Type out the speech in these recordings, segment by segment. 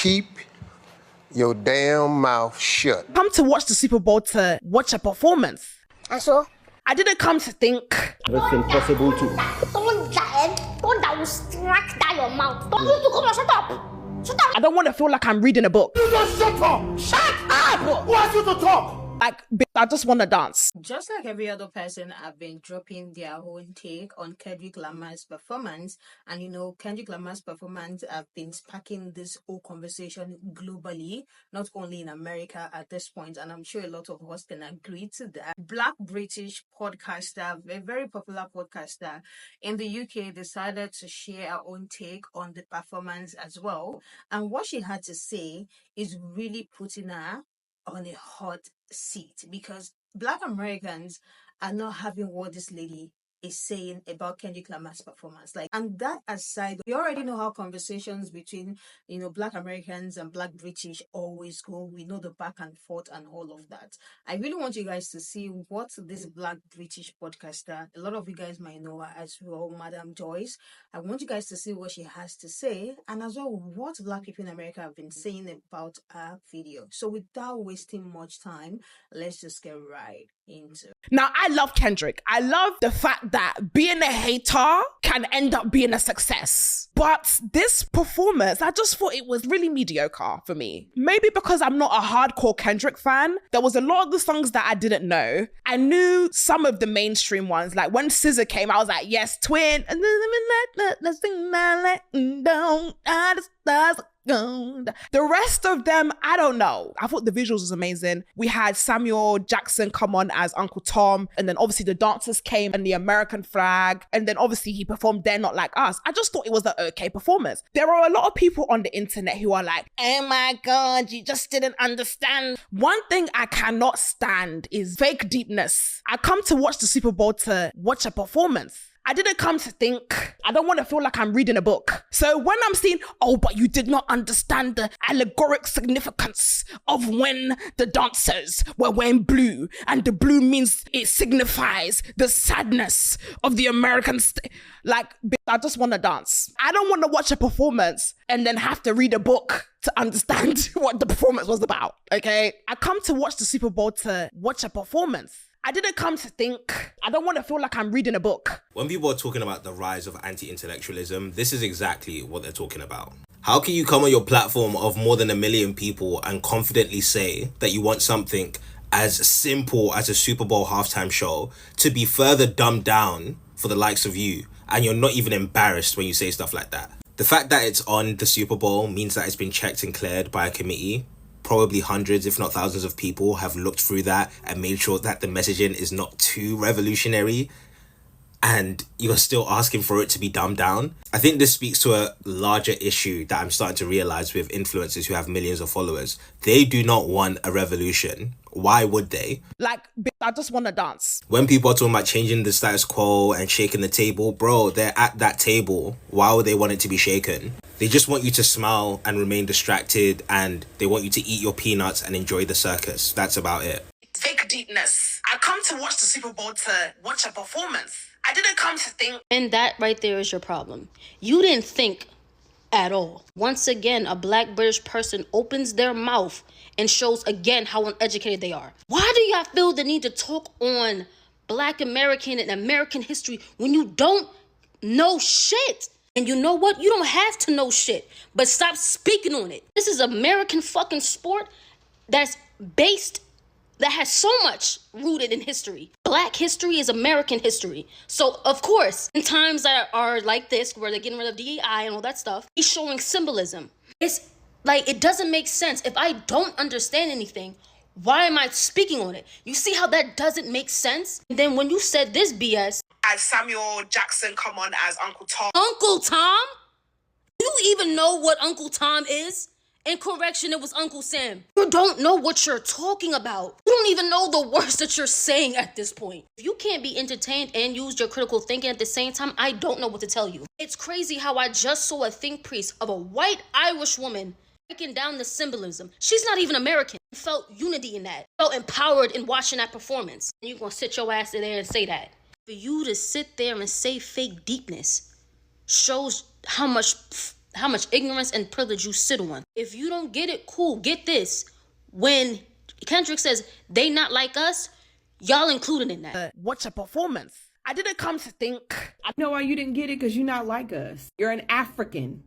keep your damn mouth shut. Come to watch the Super Bowl to watch a performance. And so? I didn't come to think. Everything possible too. Don't that will strike down your mouth. Don't you to come on, shut up. Shut up. I don't want to feel like I'm reading a book. You just shut up. Shut up. Who asked you to talk? Like, I just want to dance. Just like every other person, I've been dropping their own take on Kendrick Lamar's performance. And you know, Kendrick Lamar's performance have been sparking this whole conversation globally, not only in America at this point. And I'm sure a lot of us can agree to that. Black British podcaster, a very popular podcaster in the UK, decided to share her own take on the performance as well. And what she had to say is really putting her on a hot seat, because Black Americans are not having what this lady is saying about Kendrick Lamar's performance. Like, and that aside, we already know how conversations between, you know, Black Americans and Black British always go. We know the back and forth and all of that. I really want you guys to see what this Black British podcaster, a lot of you guys might know her as well, Madam Joyce. I want you guys to see what she has to say, and as well what Black people in America have been saying about her video. So without wasting much time, let's just get right into it. Now, I love Kendrick. I love the fact that being a hater can end up being a success. But this performance, I just thought it was really mediocre for me. Maybe because I'm not a hardcore Kendrick fan. There was a lot of the songs that I didn't know. I knew some of the mainstream ones. Like when Scissor came, I was like, yes, twin. And let's sing that down. The rest of them, I don't know. I thought the visuals was amazing. We had Samuel Jackson come on as Uncle Tom, and then obviously the dancers came and the American flag, and then obviously he performed They're Not Like Us. I just thought it was an okay performance. There are a lot of people on the internet who are like, oh my God, you just didn't understand. One thing I cannot stand is fake deepness. I come to watch the Super Bowl to watch a performance. I didn't come to think. I don't want to feel like I'm reading a book. So when I'm seeing, oh, but you did not understand the allegoric significance of when the dancers were wearing blue, and the blue means it signifies the sadness of the American state. Like, I just want to dance. I don't want to watch a performance and then have to read a book to understand what the performance was about, okay? I come to watch the Super Bowl to watch a performance. I didn't come to think. I don't want to feel like I'm reading a book. When people are talking about the rise of anti-intellectualism, this is exactly what they're talking about. How can you come on your platform of more than 1 million people and confidently say that you want something as simple as a Super Bowl halftime show to be further dumbed down for the likes of you, and you're not even embarrassed when you say stuff like that? The fact that it's on the Super Bowl means that it's been checked and cleared by a committee. Probably hundreds, if not thousands of people have looked through that and made sure that the messaging is not too revolutionary, and you're still asking for it to be dumbed down. I think this speaks to a larger issue that I'm starting to realize with influencers who have millions of followers. They do not want a revolution. Why would they? Like, I just want to dance. When people are talking about changing the status quo and shaking the table, bro, they're at that table. Why would they want it to be shaken? They just want you to smile and remain distracted, and they want you to eat your peanuts and enjoy the circus. That's about it. Fake deepness. I come to watch the Super Bowl to watch a performance. I didn't come to think. And that right there is your problem. You didn't think at all. Once again, a Black British person opens their mouth and shows again how uneducated they are. Why do y'all feel the need to talk on Black American and American history when you don't know shit? And you know what? You don't have to know shit, but stop speaking on it. This is American fucking sport that has so much rooted in history. Black history is American history. So, of course, in times that are like this, where they're getting rid of DEI and all that stuff, he's showing symbolism. It's like, it doesn't make sense. If I don't understand anything, why am I speaking on it? You see how that doesn't make sense? And then when you said this BS, as Samuel Jackson come on as Uncle Tom. Uncle Tom? Do you even know what Uncle Tom is? In correction, it was Uncle Sam. You don't know what you're talking about. You don't even know the words that you're saying at this point. If you can't be entertained and use your critical thinking at the same time, I don't know what to tell you. It's crazy how I just saw a think piece of a white Irish woman breaking down the symbolism. She's not even American. I felt unity in that. I felt empowered in watching that performance. And you're gonna sit your ass in there and say that. For you to sit there and say fake deepness shows how how much ignorance and privilege you sit on. If you don't get it, cool. Get this. When Kendrick says they not like us, y'all included in that. Watch a performance. I didn't come to think. I know why you didn't get it, because you're not like us. You're an African.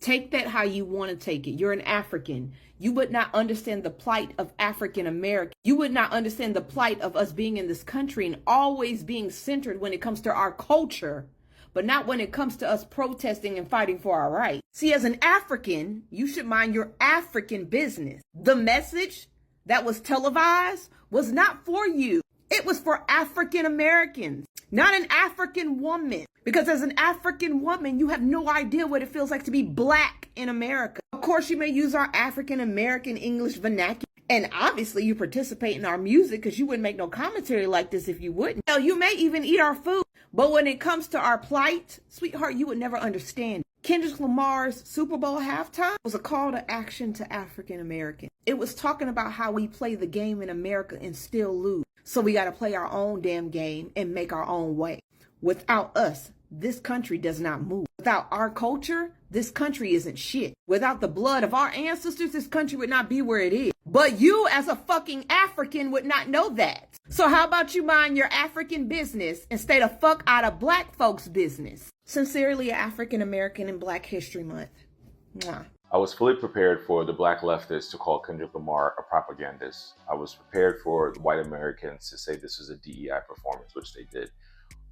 Take that how you want to take it. You're an African. You would not understand the plight of African Americans. You would not understand the plight of us being in this country and always being centered when it comes to our culture, but not when it comes to us protesting and fighting for our rights. See, as an African, you should mind your African business. The message that was televised was not for you. It was for African Americans, not an African woman. Because as an African woman, you have no idea what it feels like to be black in America. Of course, you may use our African American English vernacular. And obviously you participate in our music, because you wouldn't make no commentary like this if you wouldn't. Hell, you may even eat our food. But when it comes to our plight, sweetheart, you would never understand. Kendrick Lamar's Super Bowl halftime was a call to action to African Americans. It was talking about how we play the game in America and still lose. So we got to play our own damn game and make our own way. Without us, this country does not move. Without our culture, this country isn't shit. Without the blood of our ancestors, this country would not be where it is. But you as a fucking African would not know that. So how about you mind your African business and stay the fuck out of black folks' business? Sincerely, African American in Black History Month. Mwah. I was fully prepared for the black leftists to call Kendrick Lamar a propagandist. I was prepared for the white Americans to say this was a DEI performance, which they did.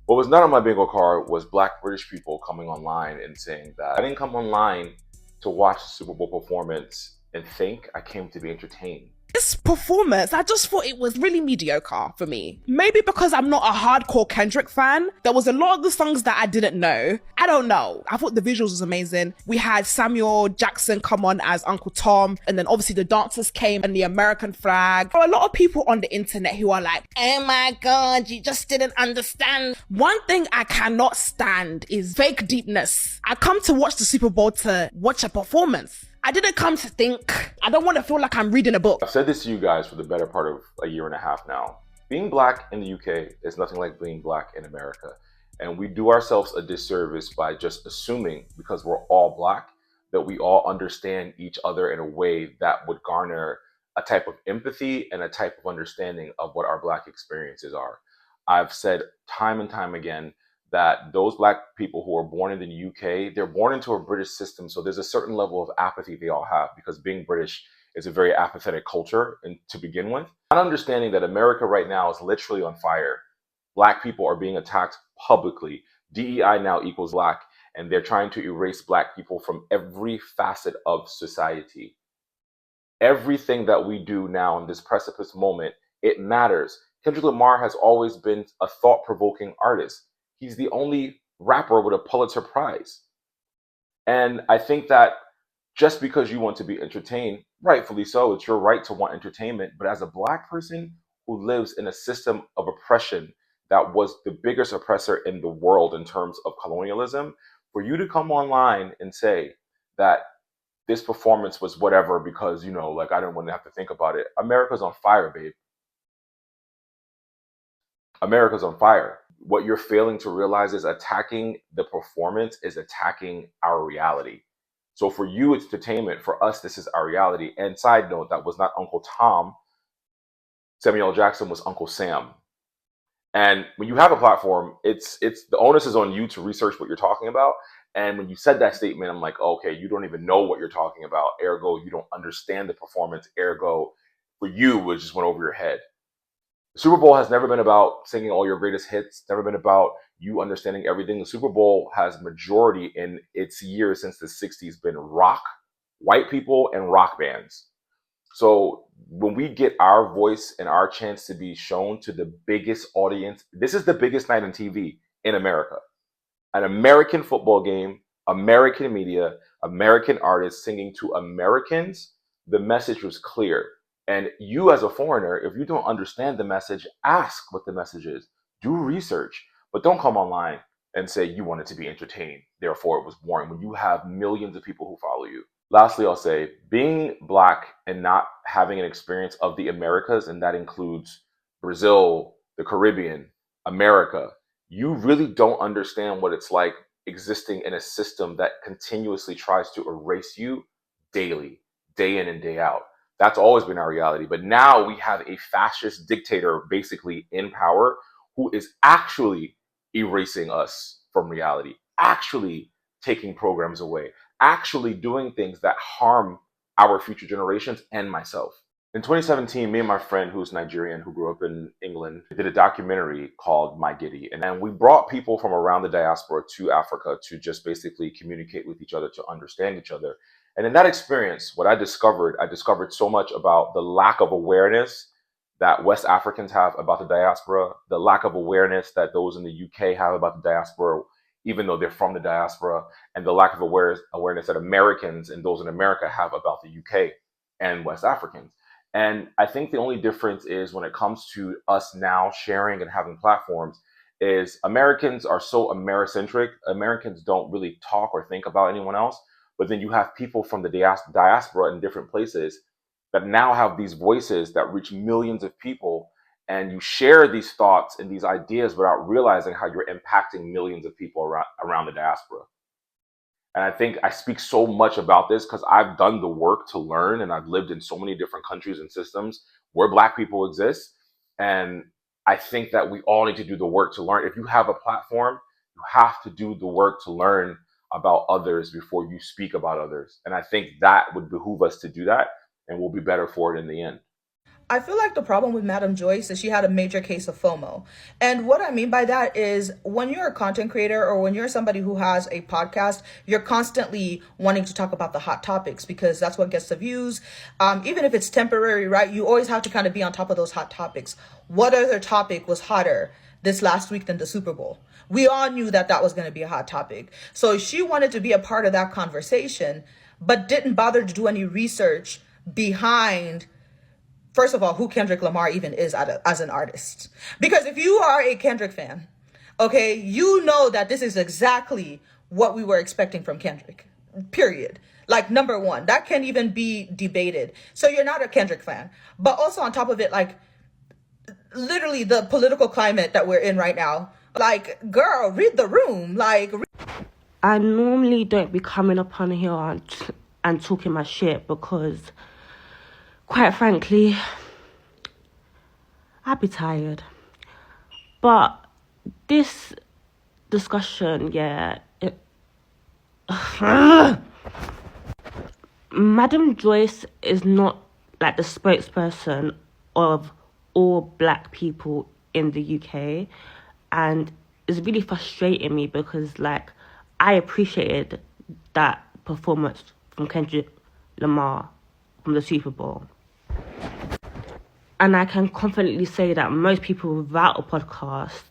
What was not on my bingo card was black British people coming online and saying that I didn't come online to watch the Super Bowl performance and think. I came to be entertained. This performance, I just thought it was really mediocre for me. Maybe because I'm not a hardcore Kendrick fan. There was a lot of the songs that I didn't know. I don't know. I thought the visuals was amazing. We had Samuel Jackson come on as Uncle Tom, and then obviously the dancers came and the American flag. There are a lot of people on the internet who are like, oh my God, you just didn't understand. One thing I cannot stand is fake deepness. I come to watch the Super Bowl to watch a performance. I didn't come to think. I don't want to feel like I'm reading a book. I've said this to you guys for the better part of a year and a half now. Being black in the UK is nothing like being black in America. And we do ourselves a disservice by just assuming, because we're all black, that we all understand each other in a way that would garner a type of empathy and a type of understanding of what our black experiences are. I've said time and time again that those black people who are born in the UK, they're born into a British system. So there's a certain level of apathy they all have, because being British is a very apathetic culture and to begin with. Not understanding that America right now is literally on fire. Black people are being attacked publicly. DEI now equals black, and they're trying to erase black people from every facet of society. Everything that we do now in this precipice moment, it matters. Kendrick Lamar has always been a thought-provoking artist. He's the only rapper with a Pulitzer Prize. And I think that just because you want to be entertained, rightfully so, it's your right to want entertainment. But as a black person who lives in a system of oppression that was the biggest oppressor in the world in terms of colonialism, for you to come online and say that this performance was whatever because, you know, like I didn't want to have to think about it. America's on fire, babe. America's on fire. What you're failing to realize is attacking the performance is attacking our reality. So for you, it's entertainment. For us, this is our reality. And side note, that was not Uncle Tom. Samuel Jackson was Uncle Sam. And when you have a platform, it's the onus is on you to research what you're talking about. And when you said that statement, I'm like, okay, you don't even know what you're talking about. Ergo, you don't understand the performance. Ergo, for you, it just went over your head. The Super Bowl has never been about singing all your greatest hits, never been about you understanding everything. The Super Bowl has majority in its years since the 60s been rock, white people, and rock bands. So when we get our voice and our chance to be shown to the biggest audience, this is the biggest night on TV in America. An American football game, American media, American artists singing to Americans, the message was clear. And you as a foreigner, if you don't understand the message, ask what the message is. Do research, but don't come online and say you wanted to be entertained, therefore it was boring, when you have millions of people who follow you. Lastly, I'll say, being black and not having an experience of the Americas, and that includes Brazil, the Caribbean, America, you really don't understand what it's like existing in a system that continuously tries to erase you daily, day in and day out. That's always been our reality. But now we have a fascist dictator basically in power who is actually erasing us from reality, actually taking programs away, actually doing things that harm our future generations and myself. In 2017, me and my friend who's Nigerian, who grew up in England, did a documentary called My Giddy. And we brought people from around the diaspora to Africa to just basically communicate with each other, to understand each other. And in that experience, what I discovered so much about the lack of awareness that West Africans have about the diaspora, the lack of awareness that those in the UK have about the diaspora, even though they're from the diaspora, and the lack of awareness that Americans and those in America have about the UK and West Africans. And I think the only difference is when it comes to us now sharing and having platforms is Americans are so Americentric. Americans don't really talk or think about anyone else. But then you have people from the diaspora in different places that now have these voices that reach millions of people. And you share these thoughts and these ideas without realizing how you're impacting millions of people around the diaspora. And I think I speak so much about this because I've done the work to learn, and I've lived in so many different countries and systems where Black people exist. And I think that we all need to do the work to learn. If you have a platform, you have to do the work to learn about others before you speak about others. And I think that would behoove us to do that, and we'll be better for it in the end. I feel like the problem with Madam Joyce is she had a major case of FOMO. And what I mean by that is when you're a content creator or when you're somebody who has a podcast, you're constantly wanting to talk about the hot topics because that's what gets the views. Even if it's temporary, right? You always have to kind of be on top of those hot topics. What other topic was hotter this last week than the Super Bowl? We all knew that that was going to be a hot topic. So she wanted to be a part of that conversation, but didn't bother to do any research behind, first of all, who Kendrick Lamar even is as an artist. Because if you are a Kendrick fan, okay, you know that this is exactly what we were expecting from Kendrick, period. Like, number one, that can't even be debated. So you're not a Kendrick fan. But also on top of it, like, literally the political climate that we're in right now, like, girl, read the room. Like, I normally don't be coming up on here and talking my shit because, quite frankly, I'd be tired. But this discussion, yeah, Madam Joyce is not like the spokesperson of all Black people in the UK, and it's really frustrating me because, like, I appreciated that performance from Kendrick Lamar from the Super Bowl. And I can confidently say that most people without a podcast,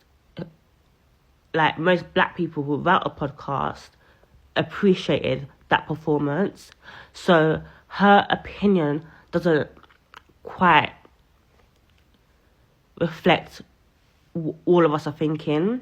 like most Black people without a podcast, appreciated that performance. So her opinion doesn't quite reflect all of us are thinking.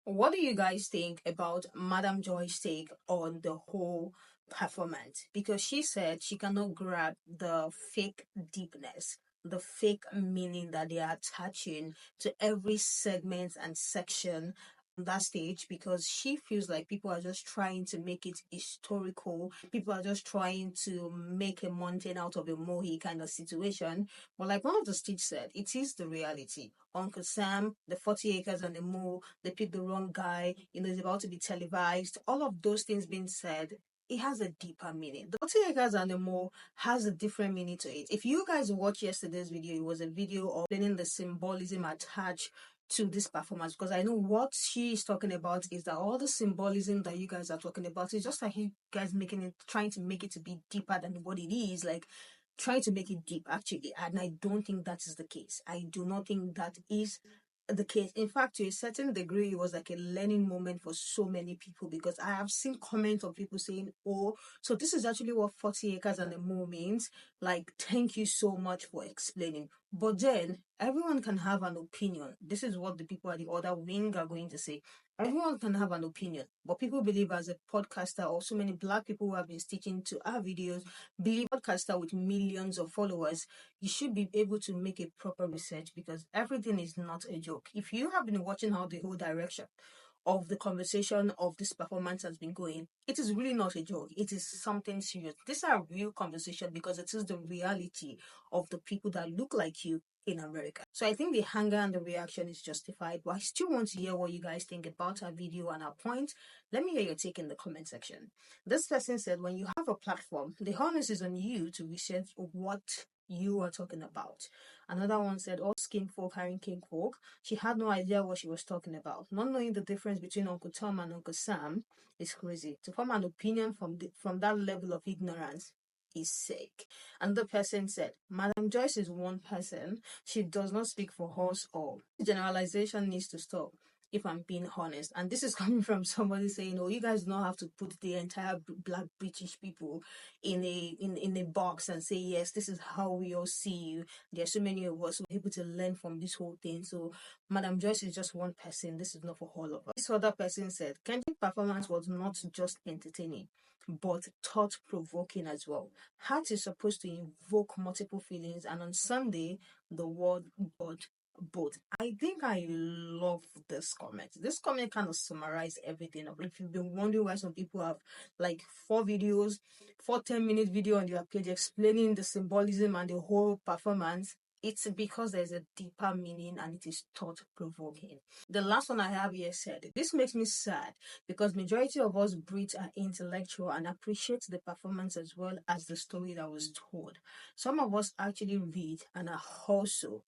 What do you guys think about Madam Joy's take on the whole performance? Because she said she cannot grab the fake deepness, the fake meaning that they are attaching to every segment and section on that stage, because she feels like people are just trying to make it historical. People are just trying to make a mountain out of a molehill kind of situation. But like one of the stage said, it is the reality. Uncle Sam, the 40 acres and the mole, they picked the wrong guy, it's about to be televised. All of those things being said, it has a deeper meaning. The 40 acres and the mole has a different meaning to it. If you guys watch yesterday's video, it was a video of explaining the symbolism attached to this performance, because I know what she is talking about is that all the symbolism that you guys are talking about is just like you guys trying to make it to be deeper than what it is, like trying to make it deep actually. And I don't think that is the case. I do not think that is the case. In fact, to a certain degree, it was like a learning moment for so many people, because I have seen comments of people saying, oh, so this is actually what 40 acres and a mole means. Like, thank you so much for explaining. But then everyone can have an opinion. This is what the people at the other wing are going to say. Everyone can have an opinion, but people believe, as a podcaster, or so many Black people who have been sticking to our videos, believe podcaster with millions of followers, you should be able to make a proper research, because everything is not a joke. If you have been watching how the whole direction of the conversation of this performance has been going, it is really not a joke. It is something serious. These are real conversation because it is the reality of the people that look like you in America. So I think the anger and the reaction is justified, but I still want to hear what you guys think about our video and our point. Let me hear your take in the comment section. This person said, when you have a platform, the onus is on you to research what you are talking about. Another one said, all skin folk hiring king folk. She had no idea what she was talking about. Not knowing the difference between Uncle Tom and Uncle Sam is crazy. To form an opinion from that level of ignorance is sick. Another person said, Madam Joyce is one person. She does not speak for us all. Generalization needs to stop, if I'm being honest. And this is coming from somebody saying, oh, you guys don't have to put the entire Black British people in a box and say, yes, this is how we all see you. There are so many of us who are able to learn from this whole thing. So Madam Joyce is just one person. This is not for all of us. This other person said, Kendrick's performance was not just entertaining, but thought-provoking as well. Heart is supposed to invoke multiple feelings, and on Sunday, the word God both. I think I love this comment. This comment kind of summarized everything. If you've been wondering why some people have like 4 videos, 4 10-minute video on their page explaining the symbolism and the whole performance, it's because there's a deeper meaning and it is thought-provoking. The last one I have here said, this makes me sad because majority of us Brits are intellectual and appreciate the performance as well as the story that was told. Some of us actually read and are also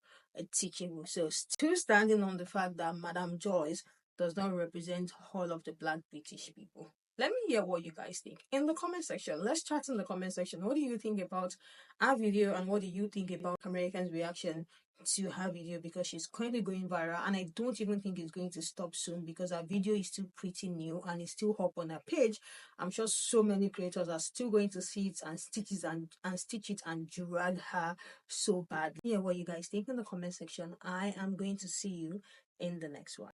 teachable. So still standing on the fact that Madam Joyce does not represent all of the Black British people. Let me hear what you guys think in the comment section. Let's chat in the comment section. What do you think about our video and what do you think about Americans' reaction to her video? Because she's currently going viral and I don't even think it's going to stop soon because our video is still pretty new and it's still up on her page. I'm sure so many creators are still going to see it and stitch it and drag her so badly. Yeah, what you guys think in the comment section. I am going to see you in the next one.